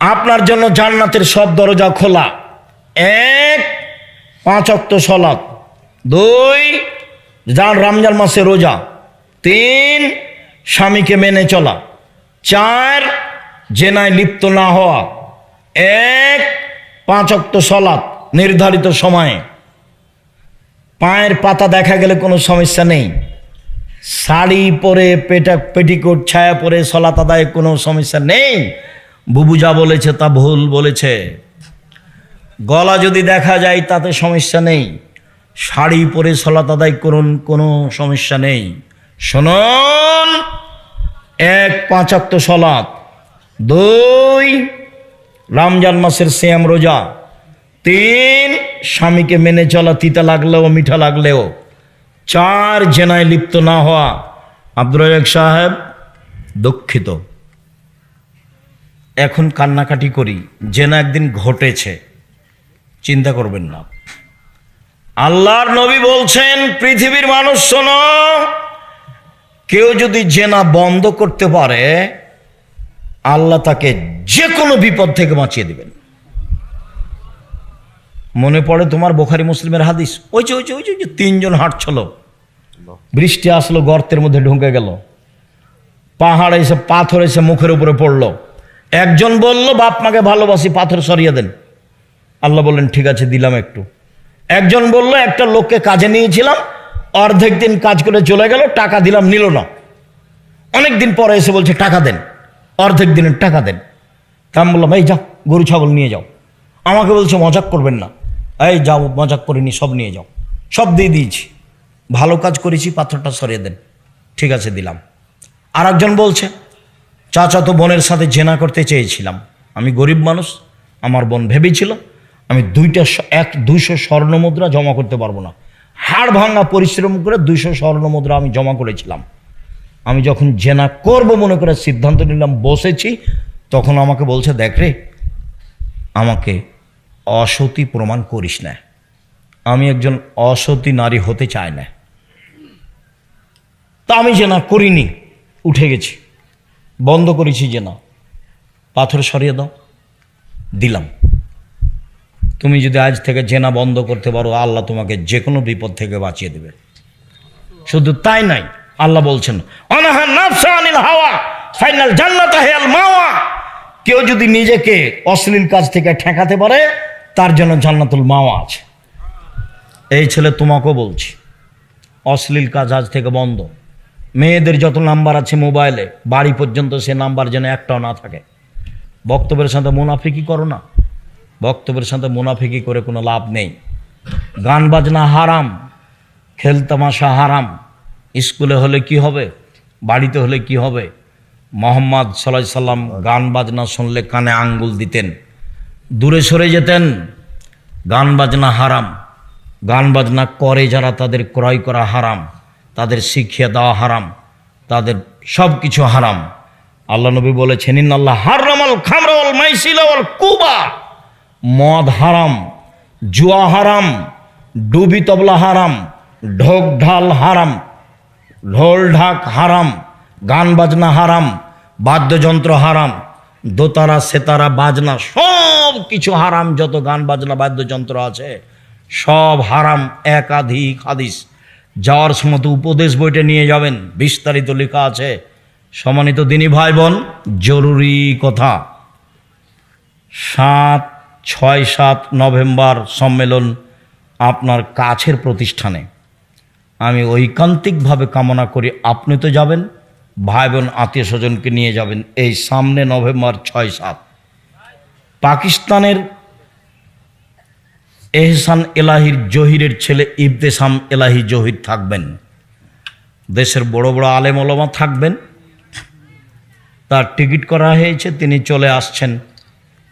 আপনার জন্য জান্নাতের সব দরজা খোলা। 1, 5 ওয়াক্ত সালাত। 2, রমজান মাসে রোজা। 3, স্বামীকে মেনে চলা। 4, জেনায় লিপ্ত না হওয়া। 1, 5 ওয়াক্ত সালাত নির্ধারিত সময়ে। পায়ের পাতা দেখা গেলে কোনো সমস্যা নেই। শাড়ি পরে পেটিকোট ছায়া পরে সালাত আদায় কোনো সমস্যা নেই। বুবু যা বলেছে তা ভুল বলেছে। গলা যদি দেখা যায় তাতে সমস্যা নেই। শাড়ি পরে সালাত আদায় করুন, কোনো সমস্যা নেই। শুনুন, 1, 5 ওয়াক্ত সালাত। 2, রমজান মাসের সিয়াম রোজা। 3, স্বামীকে মেনে চলা, তিতা লাগলেও মিঠা লাগলেও। 4, জেনায় লিপ্ত না হওয়া। আব্দুর রাজ্জাক সাহেব, দুঃখিত, এখন কান্নাকাটি করি, জেনা একদিন ঘটেছে, চিন্তা করবেন না। আল্লাহর নবী বলছেন, পৃথিবীর মানুষ শোনো, কেউ যদি জেনা বন্ধ করতে পারে আল্লাহ তাকে যে কোনো বিপদ থেকে বাঁচিয়ে দিবেন। মনে পড়ে তোমার বুখারী মুসলিমের হাদিস, ওই যে 3 জন হাঁটছিল, বৃষ্টি আসলো, গর্তের মধ্যে ঢুকে গেল, পাহাড় এসে পাথর এসে মুখের উপরে পড়লো। একজন বলল, বাপ মাকে ভালোবাসি, পাথর সরিয়ে দেন। আল্লাহ বললেন, ঠিক আছে, দিলাম একটু। একজন বলল, একটা লোককে কাজে নিয়েছিলাম, অর্ধেক দিন কাজ করে চলে গেল, টাকা দিলাম, নিল না। অনেক দিন পরে এসে বলছে, টাকা দেন, অর্ধেক দিনের টাকা দেন। তা আমি বললাম, এই যাও, গরু ছাগল নিয়ে যাও। আমাকে বলছে, মজাক করবেন না। এই যাও, মজাক করিনি, সব নিয়ে যাও। সব দিয়ে দিয়েছি, ভালো কাজ করেছি, পাথরটা সরিয়ে দেন। ঠিক আছে, দিলাম। আর একজন বলছে, চাচাতো বোনের সাথে জেনা করতে চেয়েছিলাম, আমি গরিব মানুষ, আমার বোন ভেবেছিল আমি 200 স্বর্ণ মুদ্রা জমা করতে পারবো না। হাড় ভাঙা পরিশ্রম করে 200 স্বর্ণ মুদ্রা আমি জমা করেছিলাম। আমি যখন জেনা করব মনে করে সিদ্ধান্ত নিলাম, বসেছি, তখন আমাকে বলছে, দেখ রে, আমাকে অসতী প্রমাণ করিস না, আমি একজন অসতী নারী হতে চাই না। তা আমি জেনা করিনি, উঠে গেছি, বন্ধ করেছি জেনা। পাথর সরিয়ে দাও, দিলাম। তুমি যদি আজ থেকে জেনা বন্ধ করতে পারো, আল্লাহ তোমাকে যে কোনো বিপদ থেকে বাঁচিয়ে দেবে। শুধু তাই নাই, আল্লাহ বলছেন, অনাহা নাফসা আনিল হাওয়া ফাইনাল জান্নাত হিয়াল মাওয়া। কেউ যদি নিজেকে অশ্লীল কাজ থেকে ঠেকাতে পারে, তার জন্য জান্নাতুল মাওয়া আছে। এই ছেলে তোমাকেও বলছি, অশ্লীল কাজ আজ থেকে বন্ধ। মেয়েদের যত নাম্বার আছে মোবাইলে, বাড়ি পর্যন্ত সে নাম্বার যেন একটাও না থাকে। বক্তব্যের সাথে মুনাফিকি করো না, বক্তব্যের সাথে মুনাফিকি করে কোনো লাভ নেই। গান বাজনা হারাম, খেলতামাশা হারাম। স্কুলে হলে কি হবে, বাড়িতে হলে কি হবে? মোহাম্মদ সাল্লাল্লাহু আলাইহি সাল্লাম গান বাজনা শুনলে কানে আঙ্গুল দিতেন, দূরে সরে যেতেন। গান বাজনা হারাম, গান বাজনা করে যারা, তাদের ক্রয় করা হারাম, তাদের শিখিয়ে দেওয়া হারাম, তাদের সব কিছু হারাম। আল্লাহ নবী বলেছেন, ইন্নাল্লাহ হারামাল খামরা ওয়াল মাইসিরা ওয়াল কুবা। মদ হারাম, জুয়া হারাম, ডুবি তবলা হারাম, ঢোক ঢাল হারাম, ঢোল ঢাক হারাম, গান বাজনা হারাম, বাদ্যযন্ত্র হারাম, দোতারা সেতারা বাজনা সব কিছু হারাম। যত গান বাজনা বাদ্যযন্ত্র আছে সব হারাম। একাধিক হাদিস, যাওয়ার সময় তো উপদেশ বইটা নিয়ে যাবেন, বিস্তারিত লেখা আছে। সম্মানিত দিনী ভাই বোন, জরুরি কথা, 7, 6, 7 নভেম্বর সম্মেলন আপনার কাছের প্রতিষ্ঠানে। আমি ঐকান্তিকভাবে কামনা করি আপনি তো যাবেন, ভাই বোন আত্মীয় স্বজনকে নিয়ে যাবেন। এই সামনে নভেম্বর 6, 7 পাকিস্তানের এহসান এলাহির জহিরের ছেলে ইবতেসাম এলাহি জহির থাকবেন। দেশের বড় বড় আলেম ওলামা থাকবেন। তার টিকিট করা হয়েছে, তিনি চলে আসছেন,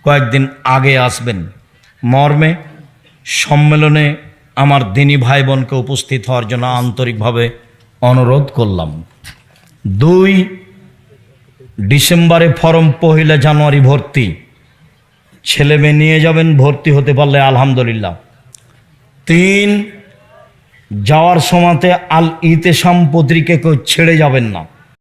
কয়েকদিন আগে আসবেন। মর্মে সম্মেলনে আমার দিনী ভাই বোনকে উপস্থিত হওয়ার জন্য আন্তরিকভাবে অনুরোধ করলাম। 2 ডিসেম্বরে ফরম, 1 জানুয়ারি ভর্তি। ছেলে মেয়ে নিয়ে যাবেন, ভর্তি হতে পারলে আলহামদুলিল্লাহ। 3 যাওয়ার সময়তে আল ইতেসাম পত্রিকা কেউ ছেড়ে যাবেন না।